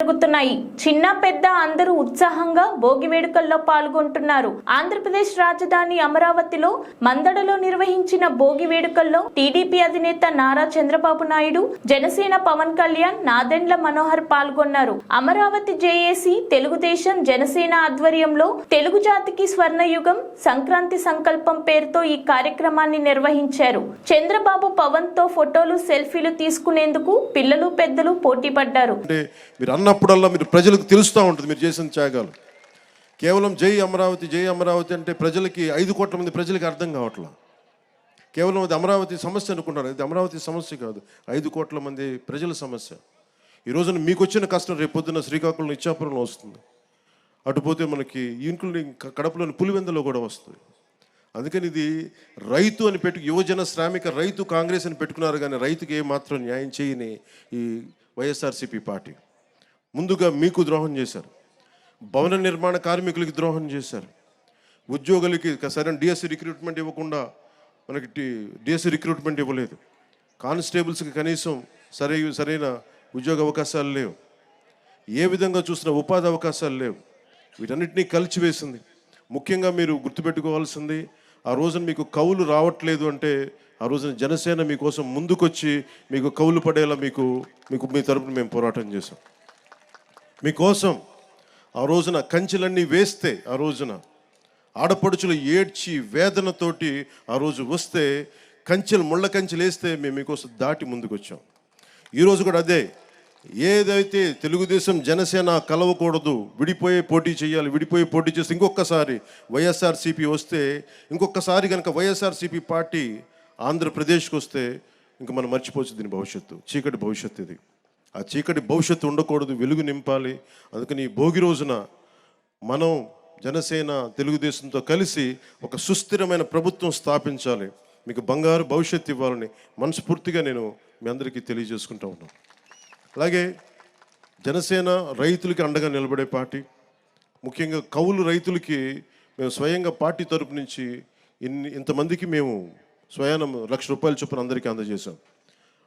జరుగుతున్నాయి. చిన్న పెద్ద అందరూ ఉత్సాహంగా భోగి వేడుకల్లో పాల్గొంటున్నారు. ఆంధ్రప్రదేశ్ రాజధాని అమరావతిలో మందడలో నిర్వహించిన భోగి వేడుకల్లో టీడీపీ అధినేత నారా చంద్రబాబు నాయుడు, జనసేన పవన్ కళ్యాణ్, నాదెండ్ల మనోహర్ పాల్గొన్నారు. అమరావతి జేఏసీ, తెలుగుదేశం, జనసేన ఆధ్వర్యంలో తెలుగు జాతికి స్వర్ణయుగం సంక్రాంతి సంకల్పం పేరుతో ఈ కార్యక్రమాన్ని నిర్వహించారు. చంద్రబాబు పవన్ తో ఫోటోలు, సెల్ఫీలు తీసుకునేందుకు పిల్లలు పెద్దలు పోటీ పడ్డారు. అన్నప్పుడల్లా మీరు ప్రజలకు తెలుస్తూ ఉంటుంది మీరు చేసిన త్యాగాలు. కేవలం జై అమరావతి జై అమరావతి అంటే ప్రజలకి 5 కోట్ల మంది ప్రజలకి అర్థం కావట్లా. కేవలం అది అమరావతి సమస్య అనుకుంటారు. ఇది అమరావతి సమస్య కాదు, 5 కోట్ల మంది ప్రజల సమస్య. ఈ రోజున మీకు వచ్చిన కష్టం రేపు పొద్దున్న శ్రీకాకుళం, ఇచ్చాపురంలో వస్తుంది. అటుపోతే మనకి ఇంక్లూడింగ్ కడపలోని పులివెందులో కూడా వస్తుంది. అందుకని ఇది రైతు అని యువజన శ్రామిక రైతు కాంగ్రెస్ అని పెట్టుకున్నారు, కానీ రైతుకి ఏమాత్రం న్యాయం చేయని ఈ వైఎస్ఆర్సీపీ పార్టీ ముందుగా మీకు ద్రోహం చేశారు. భవన నిర్మాణ కార్మికులకి ద్రోహం చేశారు. ఉద్యోగులకి సరైన డిఎస్సి రిక్రూట్మెంట్ ఇవ్వకుండా మనకి డిఎస్సి రిక్రూట్మెంట్ ఇవ్వలేదు. కానిస్టేబుల్స్కి కనీసం సరైన ఉద్యోగ అవకాశాలు లేవు. ఏ విధంగా చూసినా ఉపాధి అవకాశాలు లేవు. వీటన్నిటినీ కలిచివేసింది. ముఖ్యంగా మీరు గుర్తుపెట్టుకోవాల్సింది, ఆ రోజున మీకు కౌలు రావట్లేదు అంటే ఆ రోజున జనసేన మీకోసం ముందుకొచ్చి మీకు కౌలు పడేలా మీకు మీ తరపున మేము పోరాటం చేశాం. మీకోసం ఆ రోజున కంచెలన్నీ వేస్తే, ఆ రోజున ఆడపడుచులు ఏడ్చి వేదనతోటి ఆ రోజు వస్తే, ముళ్ళ కంచెలు వేస్తే మేము మీకోసం దాటి ముందుకు వచ్చాం. ఈరోజు కూడా అదే. ఏదైతే తెలుగుదేశం జనసేన కలవకూడదు, విడిపోయే పోటీ చేయాలి, విడిపోయే పోటీ చేస్తే ఇంకొకసారి వైఎస్ఆర్సీపీ వస్తే, ఇంకొకసారి కనుక వైఎస్ఆర్సీపీ పార్టీ ఆంధ్రప్రదేశ్కి వస్తే ఇంక మనం మర్చిపోవచ్చు దీని భవిష్యత్తు. చీకటి భవిష్యత్తు ఇది. ఆ చీకటి భవిష్యత్తు ఉండకూడదు, వెలుగు నింపాలి. అందుకని ఈ భోగి రోజున మనం జనసేన తెలుగుదేశంతో కలిసి ఒక సుస్థిరమైన ప్రభుత్వం స్థాపించాలి, మీకు బంగారు భవిష్యత్తు ఇవ్వాలని మనస్ఫూర్తిగా నేను మీ అందరికీ తెలియజేసుకుంటా ఉన్నాను. అలాగే జనసేన రైతులకి అండగా నిలబడే పార్టీ. ముఖ్యంగా కౌలు రైతులకి మేము స్వయంగా పార్టీ తరపు నుంచి ఇంతమందికి మేము స్వయాన ₹1,00,000 చొప్పున అందరికీ అందజేశాం.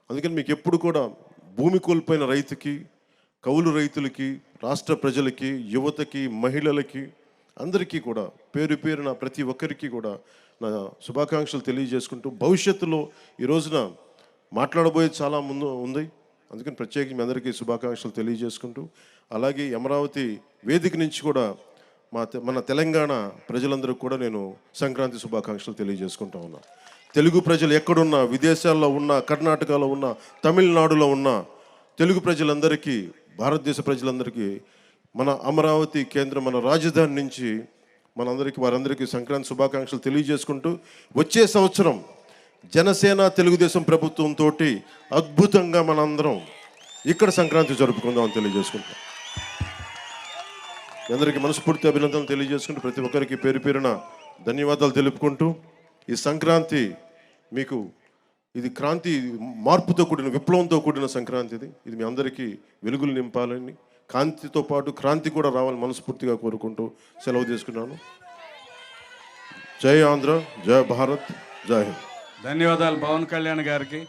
అందుకని మీకు ఎప్పుడు కూడా భూమి కోల్పోయిన రైతుకి, కౌలు రైతులకి, రాష్ట్ర ప్రజలకి, యువతకి, మహిళలకి అందరికీ కూడా పేరు పేరున ప్రతి ఒక్కరికి కూడా నా శుభాకాంక్షలు తెలియజేసుకుంటూ, భవిష్యత్తులో ఈ రోజున మాట్లాడబోయేది చాలా ముందు ఉంది. అందుకని ప్రత్యేకించి మీ అందరికీ శుభాకాంక్షలు తెలియజేసుకుంటూ, అలాగే అమరావతి వేదిక నుంచి కూడా మన తెలంగాణ ప్రజలందరూ కూడా నేను సంక్రాంతి శుభాకాంక్షలు తెలియజేసుకుంటా ఉన్నాను. తెలుగు ప్రజలు ఎక్కడున్నా, విదేశాల్లో ఉన్న, కర్ణాటకలో ఉన్న, తమిళనాడులో ఉన్న తెలుగు ప్రజలందరికీ, భారతదేశ ప్రజలందరికీ మన అమరావతి కేంద్రం, మన రాజధాని నుంచి వారందరికీ సంక్రాంతి శుభాకాంక్షలు తెలియజేసుకుంటూ, వచ్చే సంవత్సరం జనసేన తెలుగుదేశం ప్రభుత్వంతో అద్భుతంగా మనందరం ఇక్కడ సంక్రాంతి జరుపుకుందామని తెలియజేసుకుంటాం. అందరికీ మనస్ఫూర్తి అభినందనలు తెలియజేసుకుంటూ, ప్రతి ఒక్కరికి పేరు పేరున ధన్యవాదాలు తెలుపుకుంటూ, ఈ సంక్రాంతి మీకు ఇది క్రాంతి, మార్పుతో కూడిన, విప్లవంతో కూడిన సంక్రాంతి. ఇది మీ అందరికీ వెలుగులు నింపాలని, కాంతితో పాటు క్రాంతి కూడా రావాలని మనస్ఫూర్తిగా కోరుకుంటూ సెలవు తీసుకున్నాను. జై ఆంధ్ర, జై భారత్, జై హింద్. ధన్యవాదాలు పవన్ కళ్యాణ్ గారికి.